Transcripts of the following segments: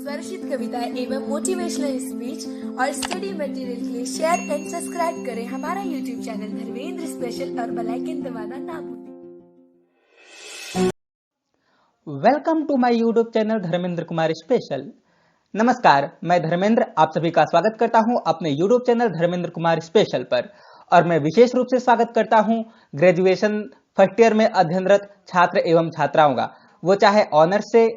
स्वरचित कविताएं एवं motivational speech और स्टडी मटेरियल के लिए शेयर एंड सब्सक्राइब करें हमारा यूट्यूब चैनल धर्मेंद्र स्पेशल और बेल आइकन दबाना ना भूलें। Welcome to my YouTube channel Dharmendra Kumar special. नमस्कार, मैं धर्मेंद्र आप सभी का स्वागत करता हूं अपने YouTube channel Dharmendra Kumar special पर। और मैं विशेष रूप से स्वागत करता हूं ग्रेजुएशन फर्स्ट ईयर में अध्ययनरत छात्र एवं छात्राओं का, वो चाहे ऑनर्स से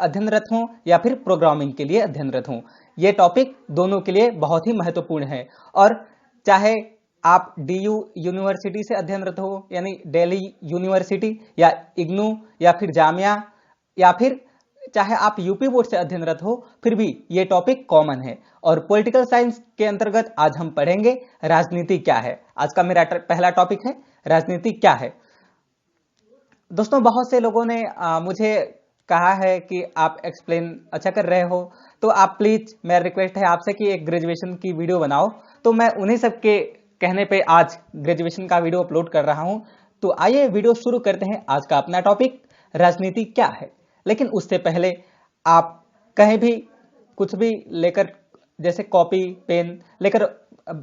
अध्ययनरत हों या फिर प्रोग्रामिंग के लिए अध्ययनरत हों। ये टॉपिक दोनों के लिए बहुत ही महत्वपूर्ण है। और चाहे आप डीयू यूनिवर्सिटी से अध्ययनरत हो, यानी दिल्ली यूनिवर्सिटी या इग्नू या फिर जामिया, या फिर चाहे आप यूपी बोर्ड से अध्ययनरत हो, फिर भी ये टॉपिक कॉमन है। और पॉलिटिकल साइंस के अंतर्गत आज हम पढ़ेंगे राजनीति क्या है। आज का मेरा पहला टॉपिक है राजनीति क्या है। दोस्तों, बहुत से लोगों ने मुझे कहा है कि आप एक्सप्लेन अच्छा कर रहे हो, तो आप प्लीज, मेरा रिक्वेस्ट है आपसे कि एक ग्रेजुएशन की वीडियो बनाओ। तो मैं उन्हीं सब के कहने पे आज ग्रेजुएशन का वीडियो अपलोड कर रहा हूं। तो आइए वीडियो शुरू करते हैं। आज का अपना टॉपिक राजनीति क्या है। लेकिन उससे पहले आप कहीं भी कुछ भी लेकर, जैसे कॉपी पेन लेकर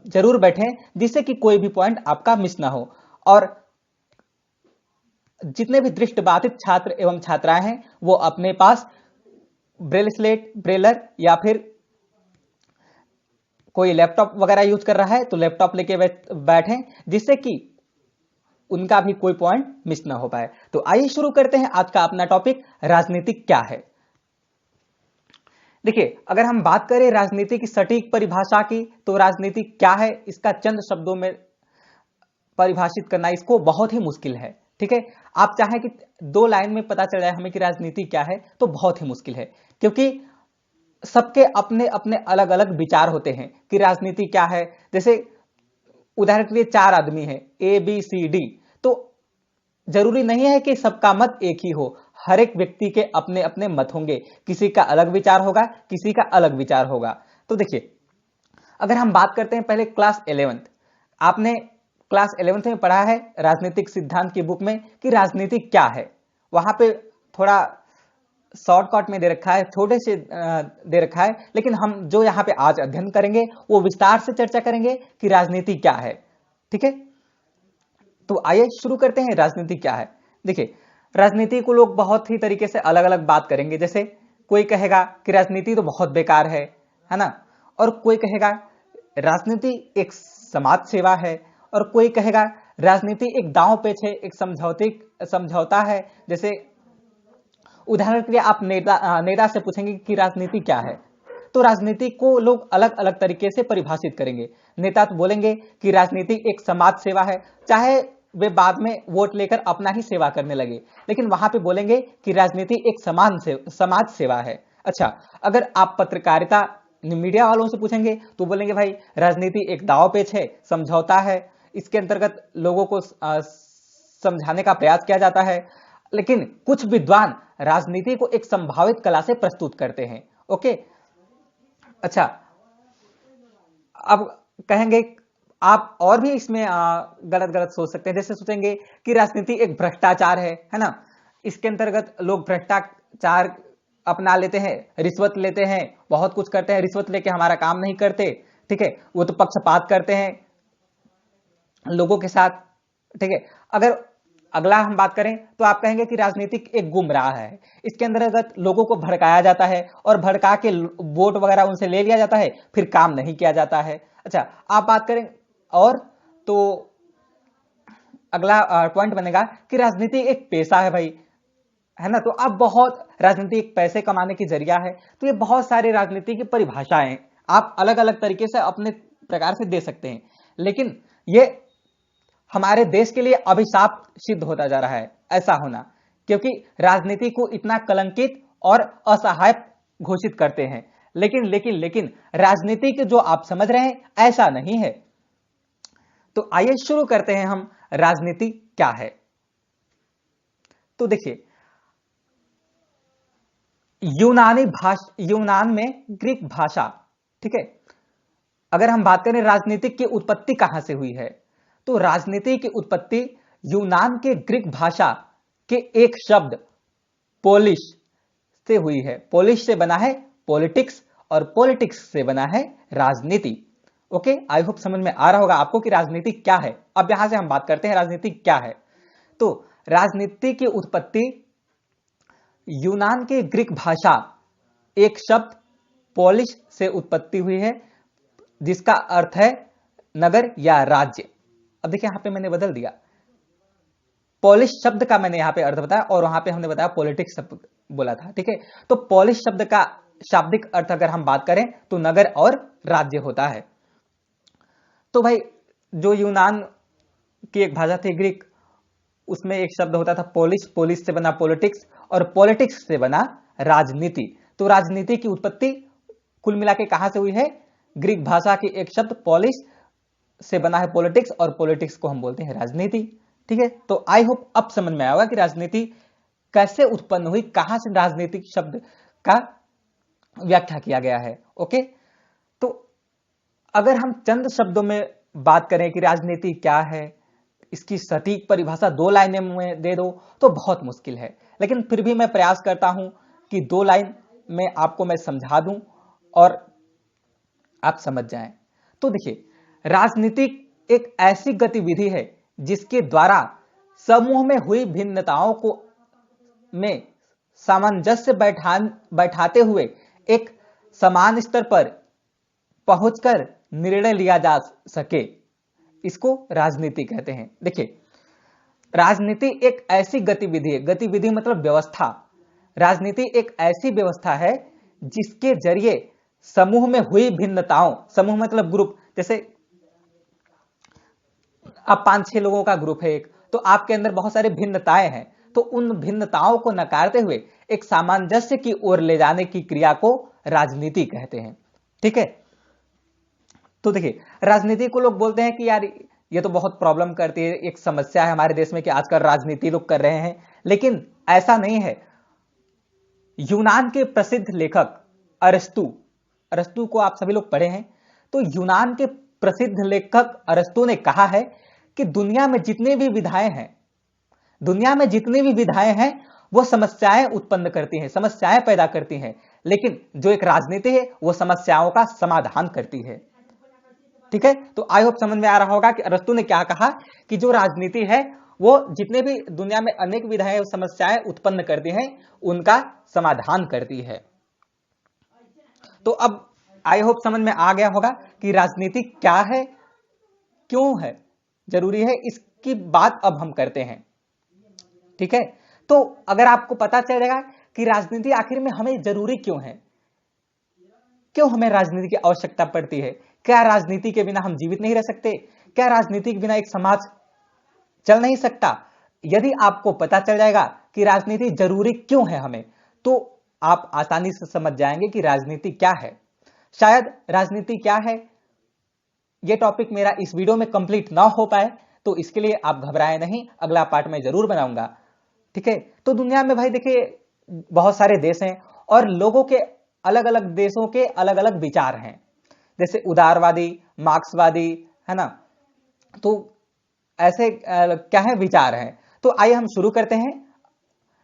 जरूर बैठें, जिससे कि कोई भी पॉइंट आपका मिस ना हो। और जितने भी दृष्टिबाधित छात्र एवं छात्राएं हैं, वो अपने पास ब्रेल स्लेट, ब्रेलर या फिर कोई लैपटॉप वगैरह यूज कर रहा है तो लैपटॉप लेके बैठें, जिससे कि उनका भी कोई पॉइंट मिस ना हो पाए। तो आइए शुरू करते हैं आज का अपना टॉपिक राजनीति क्या है। देखिए, अगर हम बात करें राजनीति की सटीक परिभाषा की, तो राजनीति क्या है इसका चंद शब्दों में परिभाषित करना इसको बहुत ही मुश्किल है। ठीक है, आप चाहें कि 2 लाइन में पता चल जाए हमें कि राजनीति क्या है, तो बहुत ही मुश्किल है, क्योंकि सबके अपने अपने अलग अलग विचार होते हैं कि राजनीति क्या है। जैसे उदाहरण के लिए 4 आदमी हैं, ए बी सी डी, तो जरूरी नहीं है कि सबका मत एक ही हो। हर एक व्यक्ति के अपने अपने मत होंगे, किसी का अलग विचार होगा, किसी का अलग विचार होगा। तो देखिए, अगर हम बात करते हैं पहले क्लास 11th, आपने क्लास 11th में पढ़ा है राजनीतिक सिद्धांत की बुक में कि राजनीति क्या है। वहां पे थोड़ा शॉर्टकट में दे रखा है, छोटे से दे रखा है, लेकिन हम जो यहाँ पे आज अध्ययन करेंगे वो विस्तार से चर्चा करेंगे कि राजनीति क्या है। ठीक है, तो आइए शुरू करते हैं राजनीति क्या है। देखिए, राजनीति को लोग बहुत ही तरीके से अलग अलग बात करेंगे। जैसे कोई कहेगा कि राजनीति तो बहुत बेकार है ना, और कोई कहेगा राजनीति एक समाज सेवा है, और कोई कहेगा राजनीति एक दांव पेच है, एक समझौता है। जैसे उदाहरण के लिए आप नेता से पूछेंगे कि राजनीति क्या है, तो राजनीति को लोग अलग अलग तरीके से परिभाषित करेंगे। नेता तो बोलेंगे कि राजनीति एक समाज सेवा है, चाहे वे बाद में वोट लेकर अपना ही सेवा करने लगे, लेकिन वहां पे बोलेंगे कि राजनीति एक समाज सेवा है। अच्छा, अगर आप पत्रकारिता मीडिया वालों से पूछेंगे तो बोलेंगे भाई राजनीति एक दांव पेच है, समझौता है, इसके अंतर्गत लोगों को समझाने का प्रयास किया जाता है। लेकिन कुछ विद्वान राजनीति को एक संभावित कला से प्रस्तुत करते हैं। ओके, अच्छा, अब कहेंगे आप और भी इसमें गलत गलत सोच सकते हैं। जैसे सोचेंगे कि राजनीति एक भ्रष्टाचार है ना, इसके अंतर्गत लोग भ्रष्टाचार अपना लेते हैं, रिश्वत लेते हैं, बहुत कुछ करते हैं, रिश्वत लेके हमारा काम नहीं करते। ठीक है, वो तो पक्षपात करते हैं लोगों के साथ। ठीक है, अगर अगला हम बात करें तो आप कहेंगे कि राजनीतिक एक गुमराह है, इसके अंतर्गत लोगों को भड़काया जाता है और भड़का के वोट वगैरह उनसे ले लिया जाता है, फिर काम नहीं किया जाता है। अच्छा, आप बात करें और तो अगला पॉइंट बनेगा कि राजनीति एक पेशा है भाई, है ना। तो अब बहुत राजनीति एक पैसे कमाने की जरिया है। तो ये बहुत सारे राजनीति की परिभाषाएं आप अलग अलग तरीके से अपने प्रकार से दे सकते हैं, लेकिन ये हमारे देश के लिए अभिशाप सिद्ध होता जा रहा है ऐसा होना, क्योंकि राजनीति को इतना कलंकित और असहाय घोषित करते हैं। लेकिन राजनीति के जो आप समझ रहे हैं ऐसा नहीं है। तो आइए शुरू करते हैं हम राजनीति क्या है। तो देखिए, यूनान में ग्रीक भाषा, ठीक है, अगर हम बात करें राजनीतिक की उत्पत्ति कहां से हुई है, तो राजनीति की उत्पत्ति यूनान के ग्रीक भाषा के एक शब्द पोलिश से हुई है। पोलिश से बना है पॉलिटिक्स और पॉलिटिक्स से बना है राजनीति। ओके, आई होप समझ में आ रहा होगा आपको कि राजनीति क्या है। अब यहां से हम बात करते हैं राजनीति क्या है। तो राजनीति की उत्पत्ति यूनान के ग्रीक भाषा एक शब्द पोलिश से उत्पत्ति हुई है, जिसका अर्थ है नगर या राज्य। अब देखिए यहां पे मैंने बदल दिया, पोलिश शब्द का मैंने यहां पे अर्थ बताया और वहां पे हमने बताया पॉलिटिक्स शब्द बोला था। ठीक है, तो पोलिश शब्द का शाब्दिक अर्थ अगर हम बात करें तो नगर और राज्य होता है। तो भाई जो यूनान की एक भाषा थी ग्रीक, उसमें एक शब्द होता था पोलिश, पोलिश से बना पॉलिटिक्स और पॉलिटिक्स से बना राजनीति। तो राजनीति की उत्पत्ति कुल मिला के कहां से हुई है? ग्रीक भाषा की एक शब्द पोलिश से बना है पॉलिटिक्स और पॉलिटिक्स को हम बोलते हैं राजनीति। ठीक है, तो आई होप अब समझ में आएगा कि राजनीति कैसे उत्पन्न हुई, कहां से राजनीतिक शब्द का व्याख्या किया गया है। ओके, तो अगर हम चंद शब्दों में बात करें कि राजनीति क्या है, इसकी सटीक परिभाषा 2 लाइनें में दे दो तो बहुत मुश्किल है, लेकिन फिर भी मैं प्रयास करता हूं कि 2 लाइन में आपको मैं समझा दूं और आप समझ जाएं। तो देखिए, राजनीति एक ऐसी गतिविधि है जिसके द्वारा समूह में हुई भिन्नताओं को में सामंजस्य बैठाते हुए एक समान स्तर पर पहुंचकर निर्णय लिया जा सके, इसको राजनीति कहते हैं। देखिए, राजनीति एक ऐसी गतिविधि है, गतिविधि मतलब व्यवस्था। राजनीति एक ऐसी व्यवस्था है जिसके जरिए समूह में हुई भिन्नताओं, समूह मतलब ग्रुप, जैसे अब 5-6 लोगों का ग्रुप है एक, तो आपके अंदर बहुत सारी भिन्नताएं हैं, तो उन भिन्नताओं को नकारते हुए एक सामंजस्य की ओर ले जाने की क्रिया को राजनीति कहते हैं। ठीक है, तो देखिए, राजनीति को लोग बोलते हैं कि यार ये तो बहुत प्रॉब्लम करती है, एक समस्या है हमारे देश में कि आजकल राजनीति लोग कर रहे हैं, लेकिन ऐसा नहीं है। यूनान के प्रसिद्ध लेखक अरस्तु को आप सभी लोग पढ़े हैं, तो यूनान के प्रसिद्ध लेखक अरस्तु ने कहा है कि दुनिया में जितने भी विधाएं हैं वो समस्याएं उत्पन्न करती हैं, समस्याएं पैदा करती हैं, लेकिन जो एक राजनीति है वो समस्याओं का समाधान करती है। ठीक है, तो आई होप समझ में आ रहा होगा कि अरस्तु ने क्या कहा कि जो राजनीति है वो जितने भी दुनिया में अनेक विधाएं समस्याएं उत्पन्न करती हैं उनका समाधान करती है। तो अब आई होप समझ में आ गया होगा कि राजनीति क्या है, क्यों है, जरूरी है, इसकी बात अब हम करते हैं। ठीक है, तो अगर आपको पता चलेगा कि राजनीति आखिर में हमें जरूरी क्यों है, क्यों हमें राजनीति की आवश्यकता पड़ती है, क्या राजनीति के बिना हम जीवित नहीं रह सकते, क्या राजनीति के बिना एक समाज चल नहीं सकता, यदि आपको पता चल जाएगा कि राजनीति जरूरी क्यों है हमें, तो आप आसानी से समझ जाएंगे कि राजनीति क्या है। शायद राजनीति क्या है यह टॉपिक मेरा इस वीडियो में कंप्लीट ना हो पाए, तो इसके लिए आप घबराएं नहीं, अगला पार्ट में जरूर बनाऊंगा। ठीक है, तो दुनिया में भाई देखिए बहुत सारे देश हैं और लोगों के अलग अलग देशों के अलग अलग विचार हैं, जैसे उदारवादी, मार्क्सवादी, है ना, तो ऐसे क्या है विचार हैं। तो आइए हम शुरू करते हैं,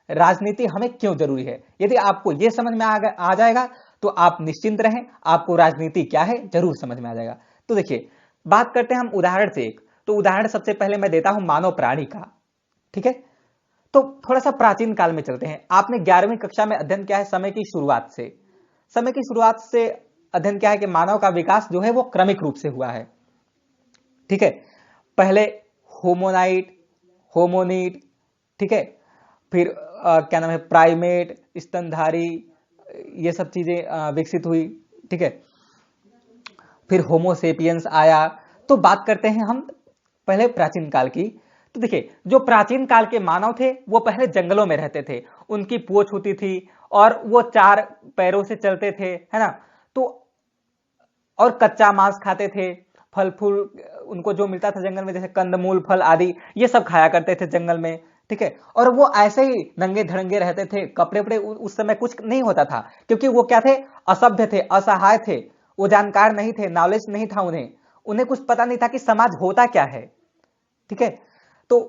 राजनीति हमें क्यों जरूरी है। यदि आपको यह समझ में आ जाएगा तो आप निश्चिंत रहें, आपको राजनीति क्या है जरूर समझ में आ जाएगा। तो देखिए, बात करते हैं हम उदाहरण से एक, तो उदाहरण सबसे पहले मैं देता हूं मानव प्राणी का। ठीक है, तो थोड़ा सा प्राचीन काल में चलते हैं। आपने 11वीं कक्षा में अध्ययन किया है समय की शुरुआत से। समय की शुरुआत से अध्ययन किया है कि मानव का विकास जो है वो क्रमिक रूप से हुआ है। ठीक है, पहले होमोनिड, ठीक है, फिर क्या नाम है, प्राइमेट, स्तनधारी, ये सब चीजें विकसित हुई। ठीक है, फिर होमोसेपियंस आया। तो बात करते हैं हम पहले प्राचीन काल की। तो देखिए, जो प्राचीन काल के मानव थे वो पहले जंगलों में रहते थे, उनकी पूंछ होती थी और वो 4 पैरों से चलते थे, है ना, तो और कच्चा मांस खाते थे, फल फूल उनको जो मिलता था जंगल में, जैसे कंदमूल, फल आदि, ये सब खाया करते थे जंगल में। ठीक है, और वो ऐसे ही नंगे धड़ंगे रहते थे, कपड़े वपड़े उस समय कुछ नहीं होता था, क्योंकि वो क्या थे, असभ्य थे, असहाय थे, वो जानकार नहीं थे, नॉलेज नहीं था उन्हें कुछ पता नहीं था कि समाज होता क्या है। ठीक है, तो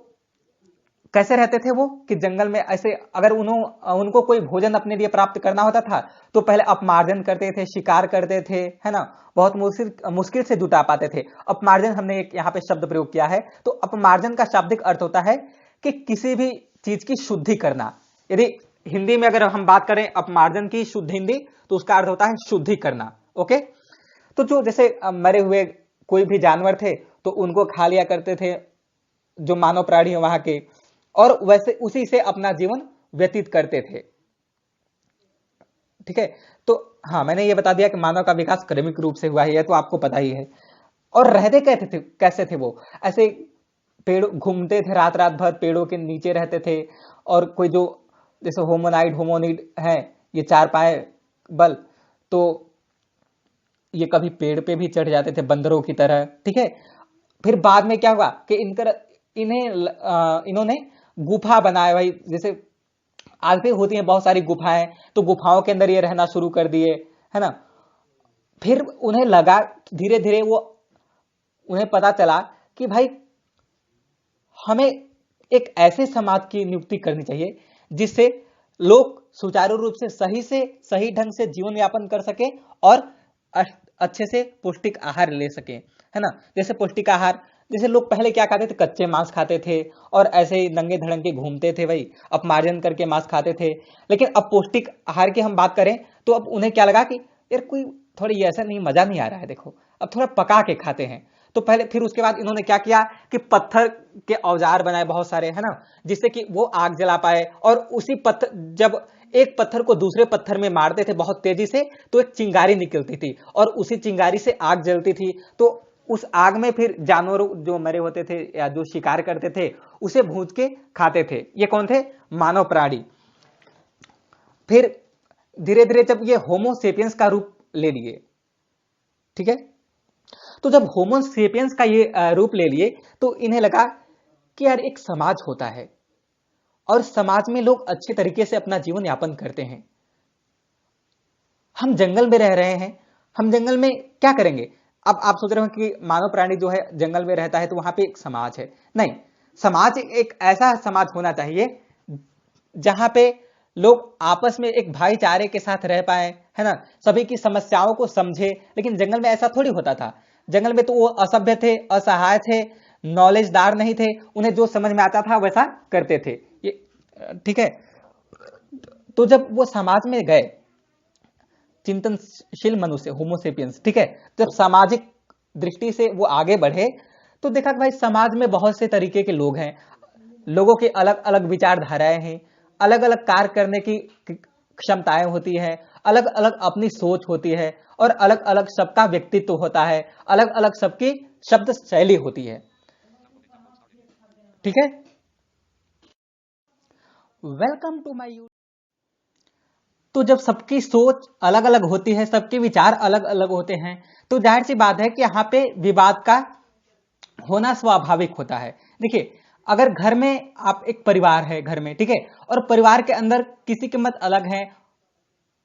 कैसे रहते थे वो कि जंगल में ऐसे अगर उनको कोई भोजन अपने लिए प्राप्त करना होता था तो पहले अपमार्जन करते थे, शिकार करते थे, है ना, बहुत मुश्किल से जुटा पाते थे। अपमार्जन हमने एक यहाँ पे शब्द प्रयोग किया है, तो अपमार्जन का शाब्दिक अर्थ होता है कि किसी भी चीज की शुद्धि करना। यदि हिंदी में अगर हम बात करें अपमार्जन की शुद्ध हिंदी, तो उसका अर्थ होता है शुद्धि करना। ओके, तो जो जैसे मरे हुए कोई भी जानवर थे तो उनको खा लिया करते थे जो मानव प्राणी वहां के, और वैसे उसी से अपना जीवन व्यतीत करते थे। ठीक है, तो हाँ, मैंने ये बता दिया कि मानव का विकास क्रमिक रूप से हुआ है, तो आपको पता ही है। और रहते कैसे थे वो, ऐसे पेड़ घूमते थे रात रात भर, पेड़ों के नीचे रहते थे। और कोई जो जैसे होमोनिड है, ये चार पाए बल, तो ये कभी पेड़ पे भी चढ़ जाते थे बंदरों की तरह। ठीक है, फिर बाद में क्या हुआ कि इन्होंने गुफा बनाया भाई, जैसे आज भी होती हैं बहुत सारी गुफाएं, तो गुफाओं के अंदर ये रहना शुरू कर दिए, है ना। फिर उन्हें लगा धीरे धीरे, उन्हें पता चला कि भाई हमें एक ऐसे समाज की नियुक्ति करनी चाहिए जिससे लोग सुचारू रूप से सही ढंग से जीवन यापन कर सके और अच्छे से पौष्टिक आहार ले सके, है ना। जैसे पौष्टिक आहार, जैसे लोग पहले क्या खाते थे, कच्चे मांस खाते थे और ऐसे ही नंगे धड़ंगे घूमते थे भाई, अपमार्जन करके मांस खाते थे। लेकिन अब पौष्टिक आहार की हम बात करें तो अब उन्हें क्या लगा कि यार कोई थोड़ी ऐसा नहीं, मजा नहीं आ रहा है, देखो अब थोड़ा पका के खाते हैं। तो पहले फिर उसके बाद इन्होंने क्या किया कि पत्थर के औजार बनाए बहुत सारे, है ना, जिससे कि वो आग जला पाए। और उसी पत्थर, जब एक पत्थर को दूसरे पत्थर में मारते थे बहुत तेजी से, तो एक चिंगारी निकलती थी और उसी चिंगारी से आग जलती थी। तो उस आग में फिर जानवर जो मरे होते थे या जो शिकार करते थे उसे भूंज के खाते थे। ये कौन थे? मानव प्राणी। फिर धीरे धीरे जब ये होमो सेपियंस का रूप ले लिए, ठीक है, तो जब होमो सेपियंस का ये रूप ले लिए तो इन्हें लगा कि यार एक समाज होता है और समाज में लोग अच्छे तरीके से अपना जीवन यापन करते हैं। हम जंगल में रह रहे हैं, हम जंगल में क्या करेंगे? अब आप सोच रहे हो कि मानव प्राणी जो है जंगल में रहता है तो वहां पे एक समाज है। नहीं, समाज एक ऐसा समाज होना चाहिए जहां पे लोग आपस में एक भाईचारे के साथ रह पाए, है ना, सभी की समस्याओं को समझे। लेकिन जंगल में ऐसा थोड़ी होता था। जंगल में तो वो असभ्य थे, असहाय थे, नॉलेजदार नहीं थे, उन्हें जो समझ में आता था वैसा करते थे। ये ठीक है। तो जब वो समाज में गए, चिंतनशील मनुष्य होमोसेपियंस, ठीक है, जब सामाजिक दृष्टि से वो आगे बढ़े तो देखा कि भाई समाज में बहुत से तरीके के लोग हैं, लोगों के अलग अलग विचारधाराएं हैं, अलग अलग कार्य करने की क्षमताएं होती है, अलग अलग अपनी सोच होती है और अलग अलग सबका व्यक्तित्व होता है, अलग अलग सबकी शब्द शैली होती है। ठीक है, वेलकम टू माय। तो जब सबकी सोच अलग अलग होती है, सबके विचार अलग अलग होते हैं, तो जाहिर सी बात है कि यहाँ पे विवाद का होना स्वाभाविक होता है। देखिए, अगर घर में आप, एक परिवार है घर में, ठीक है, और परिवार के अंदर किसी के मत अलग हैं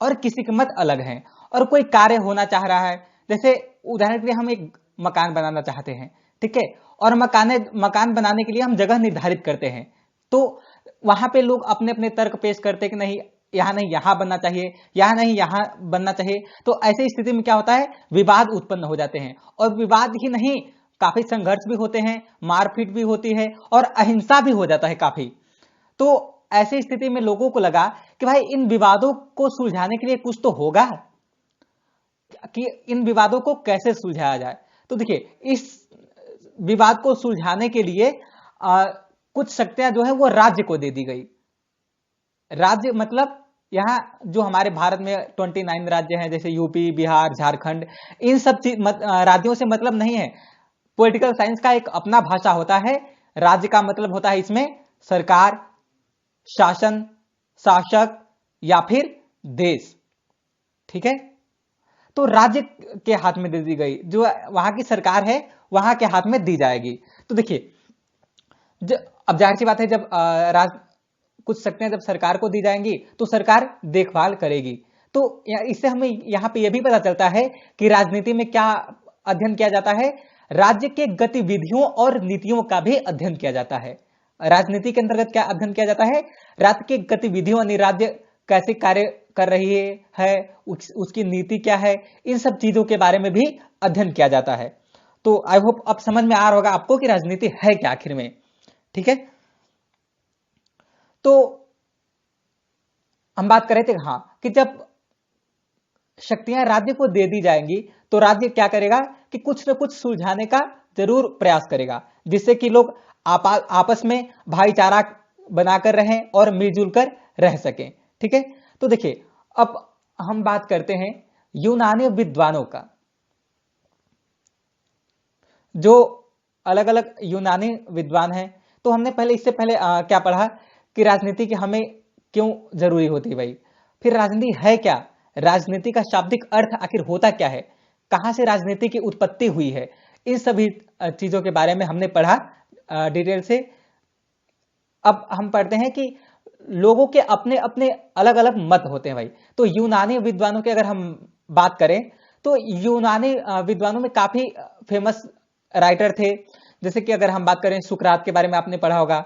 और किसी के मत अलग हैं, और कोई कार्य होना चाह रहा है, जैसे उदाहरण के लिए हम एक मकान बनाना चाहते हैं, ठीक है, और मकान बनाने के लिए हम जगह निर्धारित करते हैं, तो वहां पे लोग अपने अपने तर्क पेश करते हैं कि नहीं यहां नहीं यहां बनना चाहिए, यहां नहीं यहां बनना चाहिए। तो ऐसी स्थिति में क्या होता है, विवाद उत्पन्न हो जाते हैं, और विवाद ही नहीं, काफी संघर्ष भी होते हैं, मारपीट भी होती है और अहिंसा भी हो जाता है काफी। तो ऐसी स्थिति में लोगों को लगा कि भाई इन विवादों को सुलझाने के लिए कुछ तो होगा, कि इन विवादों को कैसे सुलझाया जाए। तो देखिए, इस विवाद को सुलझाने के लिए कुछ शक्तियां जो है वो राज्य को दे दी गई। राज्य मतलब यहाँ जो हमारे भारत में 29 राज्य हैं, जैसे यूपी, बिहार, झारखंड, इन सब राज्यों से मतलब नहीं है। पॉलिटिकल साइंस का एक अपना भाषा होता है। राज्य का मतलब होता है इसमें सरकार, शासन, शासक या फिर देश। ठीक है, तो राज्य के हाथ में दे दी गई, जो वहां की सरकार है वहां के हाथ में दी जाएगी। तो देखिए, अब जाहिर सी बात है, जब कुछ शक्तियां जब सरकार को दी जाएंगी तो सरकार देखभाल करेगी। तो इससे हमें यहाँ पे यह भी पता चलता है कि राजनीति में क्या अध्ययन किया जाता है, राज्य के गतिविधियों और नीतियों का भी अध्ययन किया जाता है। राजनीति के अंतर्गत क्या अध्ययन किया जाता है? राज्य की गतिविधियों यानी राज्य कैसे कार्य कर रही है, उसकी नीति क्या है, इन सब चीजों के बारे में भी अध्ययन किया जाता है। तो आई होप अब समझ में आ रहा होगा आपको कि राजनीति है क्या आखिर में। ठीक है, तो हम बात कर रहे थे हाँ कि जब शक्तियां राज्य को दे दी जाएंगी तो राज्य क्या करेगा कि कुछ न कुछ सुलझाने का जरूर प्रयास करेगा, जिससे कि लोग आपस में भाईचारा बनाकर रहें और मिलजुल कर रह सकें। ठीक है, तो देखिए अब हम बात करते हैं यूनानी विद्वानों का। जो अलग अलग यूनानी विद्वान हैं, तो हमने पहले इससे पहले क्या पढ़ा कि राजनीति की हमें क्यों जरूरी होती है भाई, फिर राजनीति है क्या, राजनीति का शाब्दिक अर्थ आखिर होता क्या है, कहां से राजनीति की उत्पत्ति हुई है, इन सभी चीजों के बारे में हमने पढ़ा डिटेल से। अब हम पढ़ते हैं कि लोगों के अपने अपने अलग अलग मत होते हैं भाई। तो यूनानी विद्वानों की अगर हम बात करें तो यूनानी विद्वानों में काफी फेमस राइटर थे, जैसे कि अगर हम बात करें सुकरात के बारे में आपने पढ़ा होगा,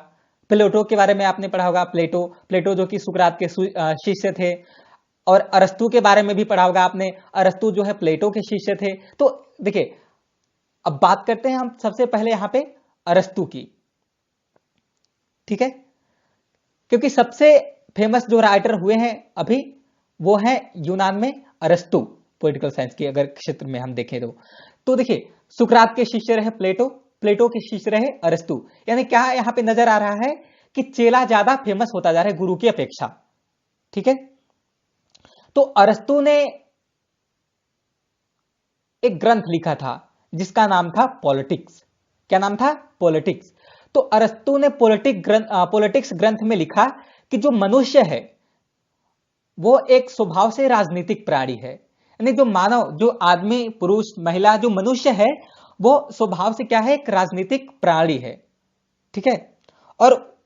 प्लेटो के बारे में आपने पढ़ा होगा, प्लेटो जो कि सुकरात के शिष्य थे, और अरस्तु के बारे में भी पढ़ा होगा आपने, अरस्तु जो है प्लेटो के शिष्य थे। तो देखिए अब बात करते हैं हम सबसे पहले यहां पे अरस्तु की। ठीक है, क्योंकि सबसे फेमस जो राइटर हुए हैं अभी वो है यूनान में अरस्तु, पॉलिटिकल साइंस की अगर क्षेत्र में हम देखें तो देखिए सुकरात के शिष्य रहे प्लेटो, प्लेटो के शिष्य रहे अरस्तु। यानी क्या यहां पे नजर आ रहा है कि चेला ज्यादा फेमस होता जा रहा है गुरु की अपेक्षा। ठीक है, तो अरस्तु ने एक ग्रंथ लिखा था जिसका नाम था पॉलिटिक्स। क्या नाम था? पॉलिटिक्स। तो अरस्तु ने पॉलिटिक्स ग्रंथ में लिखा कि जो मनुष्य है वो एक स्वभाव से राजनीतिक प्राणी है, यानी जो मानव, जो आदमी, पुरुष, महिला, जो मनुष्य है वो स्वभाव से क्या है? एक राजनीतिक प्राणी है। ठीक है, और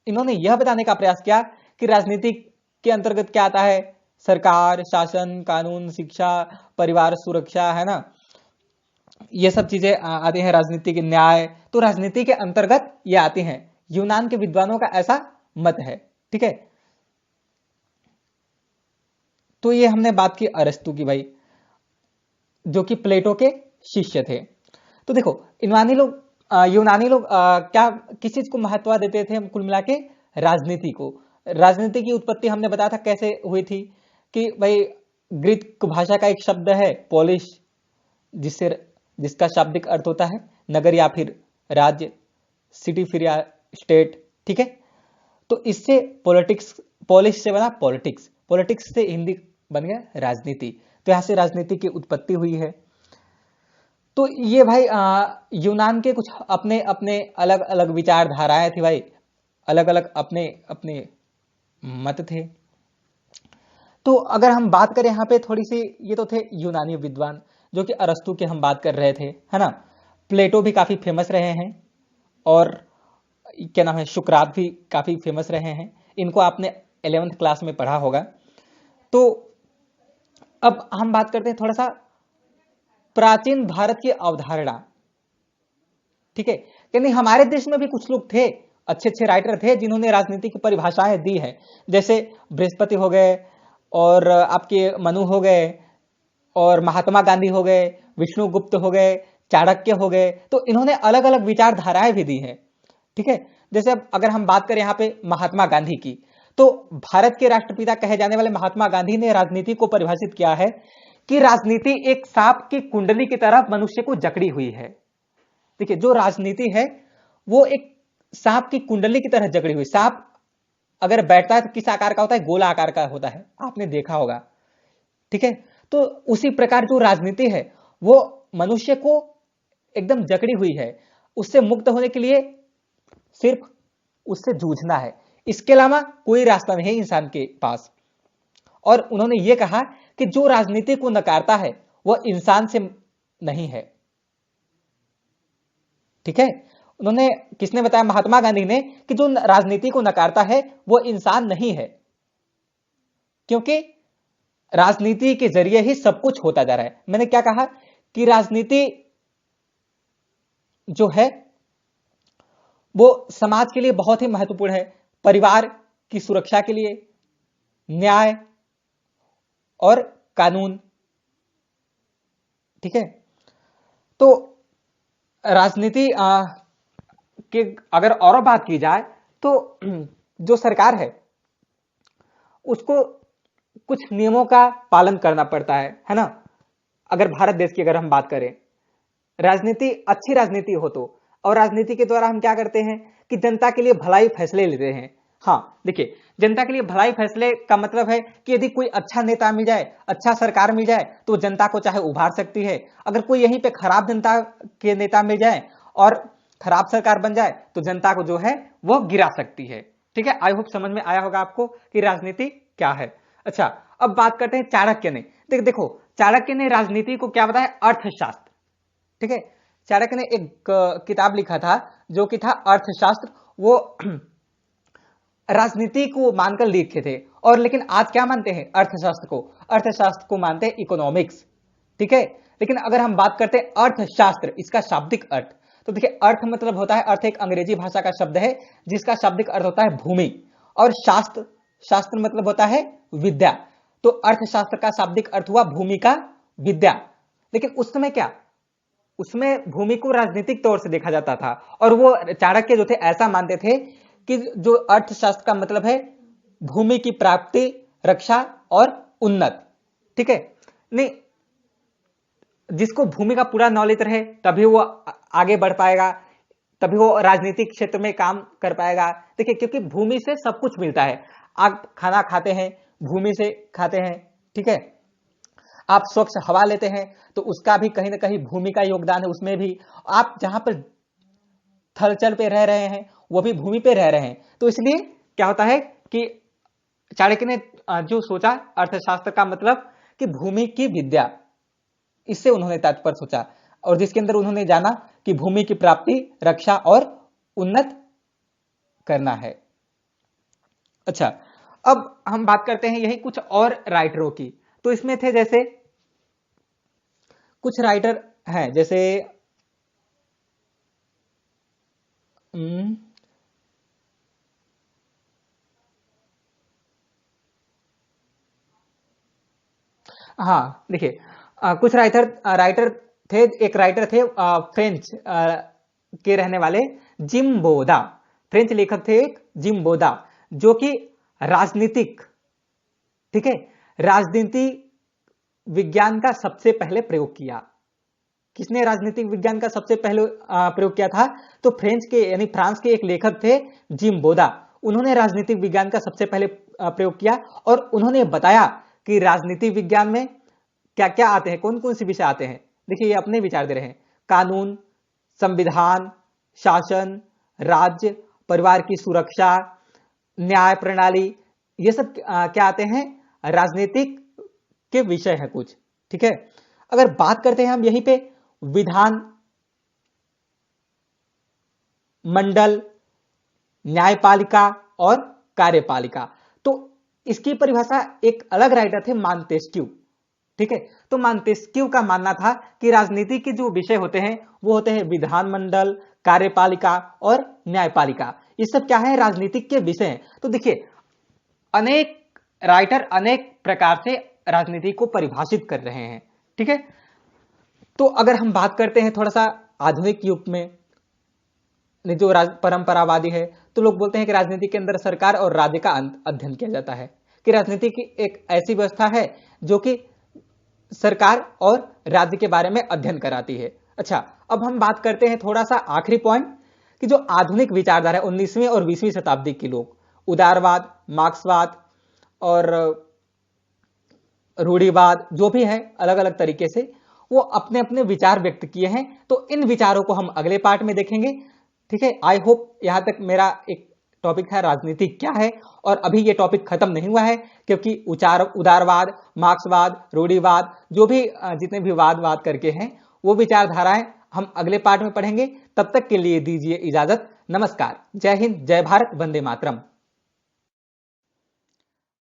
इन्होंने यह बताने का प्रयास किया कि राजनीति के अंतर्गत क्या आता है? सरकार, शासन, कानून, शिक्षा, परिवार सुरक्षा, है ना, ये सब चीजें आती हैं, राजनीति के न्याय, तो राजनीति के अंतर्गत ये आती हैं। यूनान के विद्वानों का ऐसा मत है। ठीक है, तो ये हमने बात की अरस्तु की भाई, जो कि प्लेटो के शिष्य थे। तो देखो यूनानी लोग क्या किस चीज को महत्व देते थे? कुल मिला के राजनीति को। राजनीति की उत्पत्ति हमने बताया था कैसे हुई थी कि भाई ग्रीक भाषा का एक शब्द है पोलिश, जिसका शाब्दिक अर्थ होता है नगर या फिर राज्य, सिटी फिर या स्टेट। ठीक है, तो इससे पॉलिटिक्स, पोलिश से बना पॉलिटिक्स, पॉलिटिक्स से हिंदी बन गया राजनीति। तो यहां से राजनीति की उत्पत्ति हुई है। तो ये भाई यूनान के कुछ अपने अपने अलग अलग विचारधाराएं थी भाई, अलग अलग अपने अपने मत थे। तो अगर हम बात करें यहाँ पे थोड़ी सी, ये तो थे यूनानी विद्वान जो कि अरस्तु के हम बात कर रहे थे, है ना। प्लेटो भी काफी फेमस रहे हैं, और क्या नाम है, सुकरात भी काफी फेमस रहे हैं। इनको आपने 11th क्लास में पढ़ा होगा। तो अब हम बात करते हैं थोड़ा सा प्राचीन भारत की अवधारणा। ठीक है, यानी हमारे देश में भी कुछ लोग थे, अच्छे अच्छे राइटर थे जिन्होंने राजनीति की परिभाषाएं दी है, जैसे बृहस्पति हो गए, और आपके मनु हो गए, और महात्मा गांधी हो गए, विष्णुगुप्त हो गए, चाणक्य हो गए। तो इन्होंने अलग अलग विचारधाराएं भी दी हैं। ठीक है, जैसे अब अगर हम बात करें यहाँ पे महात्मा गांधी की, तो भारत के राष्ट्रपिता कहे जाने वाले महात्मा गांधी ने राजनीति को परिभाषित किया है कि राजनीति एक सांप की कुंडली की तरह मनुष्य को जकड़ी हुई है। देखिए, जो राजनीति है वो एक सांप की कुंडली की तरह जकड़ी हुई। सांप अगर बैठता है तो किस आकार का होता है? गोला आकार का होता है, आपने देखा होगा। ठीक है, तो उसी प्रकार जो राजनीति है वो मनुष्य को एकदम जकड़ी हुई है। उससे मुक्त होने के लिए सिर्फ उससे जूझना है, इसके अलावा कोई रास्ता नहीं है इंसान के पास। और उन्होंने ये कहा कि जो राजनीति को नकारता है वह इंसान से नहीं है। ठीक है, उन्होंने, किसने बताया? महात्मा गांधी ने, कि जो राजनीति को नकारता है वह इंसान नहीं है, क्योंकि राजनीति के जरिए ही सब कुछ होता जा रहा है। मैंने क्या कहा कि राजनीति जो है वो समाज के लिए बहुत ही महत्वपूर्ण है, परिवार की सुरक्षा के लिए, न्याय और कानून। ठीक है, तो राजनीति के अगर और बात की जाए तो जो सरकार है उसको कुछ नियमों का पालन करना पड़ता है ना। अगर भारत देश की अगर हम बात करें, राजनीति अच्छी राजनीति हो तो, और राजनीति के द्वारा हम क्या करते हैं कि जनता के लिए भलाई फैसले लेते हैं। हाँ देखिए, जनता के लिए भलाई फैसले का मतलब है कि यदि कोई अच्छा नेता मिल जाए, अच्छा सरकार मिल जाए, तो जनता को चाहे उभार सकती है। अगर कोई यहीं पे खराब जनता के नेता मिल जाए और खराब सरकार बन जाए तो जनता को जो है वो गिरा सकती है। ठीक है, आई होप समझ में आया होगा आपको कि राजनीति क्या है। अच्छा, अब बात करते हैं चाणक्य ने। देखो चाणक्य ने राजनीति को क्या बताया, अर्थशास्त्र। ठीक है, चाणक्य ने एक किताब लिखा था जो कि था अर्थशास्त्र। वो राजनीति को मानकर लिखे थे, और लेकिन आज क्या मानते हैं, अर्थशास्त्र को मानते हैं इकोनॉमिक्स। ठीक है, लेकिन अगर हम बात करते हैं अर्थशास्त्र, इसका शाब्दिक अर्थ, तो देखिए अर्थ मतलब होता है, अर्थ एक अंग्रेजी भाषा का शब्द है जिसका शाब्दिक अर्थ होता है भूमि, और शास्त्र मतलब होता है विद्या। तो अर्थशास्त्र का शाब्दिक अर्थ हुआ भूमि का विद्या। लेकिन उस समय क्या, उसमें भूमि को राजनीतिक तौर से देखा जाता था, और वो चाणक्य जो थे ऐसा मानते थे कि जो अर्थशास्त्र का मतलब है भूमि की प्राप्ति, रक्षा और उन्नत। ठीक है, नहीं, जिसको भूमि का पूरा नॉलेज रहे तभी वो आगे बढ़ पाएगा, तभी वो राजनीतिक क्षेत्र में काम कर पाएगा। देखिए, क्योंकि भूमि से सब कुछ मिलता है। आप खाना खाते हैं भूमि से खाते हैं, ठीक है, आप स्वच्छ हवा लेते हैं तो उसका भी कहीं ना कहीं भूमि का योगदान है उसमें भी। आप जहां पर थलचल पे रह रहे हैं वो भी भूमि पे रह रहे हैं। तो इसलिए क्या होता है कि चाणक्य ने जो सोचा अर्थशास्त्र का मतलब कि भूमि की विद्या, इससे उन्होंने तात्पर्य सोचा, और जिसके अंदर उन्होंने जाना कि भूमि की प्राप्ति, रक्षा और उन्नत करना है। अच्छा, अब हम बात करते हैं यही कुछ और राइटरों की। तो इसमें थे जैसे कुछ राइटर हैं, जैसे हाँ देखिए, कुछ राइटर थे। एक राइटर थे फ्रेंच के रहने वाले जिम बोदा, फ्रेंच लेखक थे एक जिम बोदा, जो कि राजनीतिक, ठीक है, राजनीति विज्ञान का सबसे पहले प्रयोग किया। किसने राजनीतिक विज्ञान का सबसे पहले प्रयोग किया था, तो फ्रेंच के यानी फ्रांस के एक लेखक थे जिम बोदा, उन्होंने राजनीतिक विज्ञान का सबसे पहले प्रयोग किया, और उन्होंने बताया कि राजनीतिक विज्ञान में क्या क्या आते हैं, कौन कौन से विषय आते हैं। देखिए, ये अपने विचार दे रहे हैं, कानून, संविधान, शासन, राज्य, परिवार की सुरक्षा, न्याय प्रणाली, ये सब क्या आते हैं, राजनीतिक के विषय है कुछ। ठीक है, अगर बात करते हैं हम यहीं पे विधान मंडल, न्यायपालिका और कार्यपालिका, तो इसकी परिभाषा एक अलग राइटर थे मांतेस्क्यू। ठीक है, तो मांतेस्क्यू का मानना था कि राजनीति के जो विषय होते हैं वो होते हैं विधानमंडल, कार्यपालिका और न्यायपालिका। ये सब क्या है, राजनीतिक के विषय हैं। तो देखिए, अनेक राइटर अनेक प्रकार से राजनीति को परिभाषित कर रहे हैं। ठीक है, तो अगर हम बात करते हैं थोड़ा सा आधुनिक युग में, जो परंपरावादी है, तो लोग बोलते हैं कि राजनीति के अंदर सरकार और राज्य का अध्ययन किया जाता है, कि राजनीति की एक ऐसी व्यवस्था है जो कि सरकार और राज्य के बारे में अध्ययन कराती है। अच्छा, अब हम बात करते हैं थोड़ा सा आखिरी पॉइंट, कि जो आधुनिक विचारधारा है 19वीं और 20वीं शताब्दी के लोग, उदारवाद, मार्क्सवाद और रूढ़िवाद, जो भी है अलग अलग तरीके से, वो अपने अपने विचार व्यक्त किए हैं। तो इन विचारों को हम अगले पार्ट में देखेंगे। ठीक है, आई होप यहां तक मेरा एक टॉपिक है राजनीति क्या है, और अभी ये टॉपिक खत्म नहीं हुआ है, क्योंकि उदारवाद, मार्क्सवाद, रूढ़िवाद, जो भी जितने भी वाद करके हैं वो विचारधाराएं हम अगले पार्ट में पढ़ेंगे। तब तक के लिए दीजिए इजाजत। नमस्कार, जय हिंद, जय भारत, वंदे मातरम।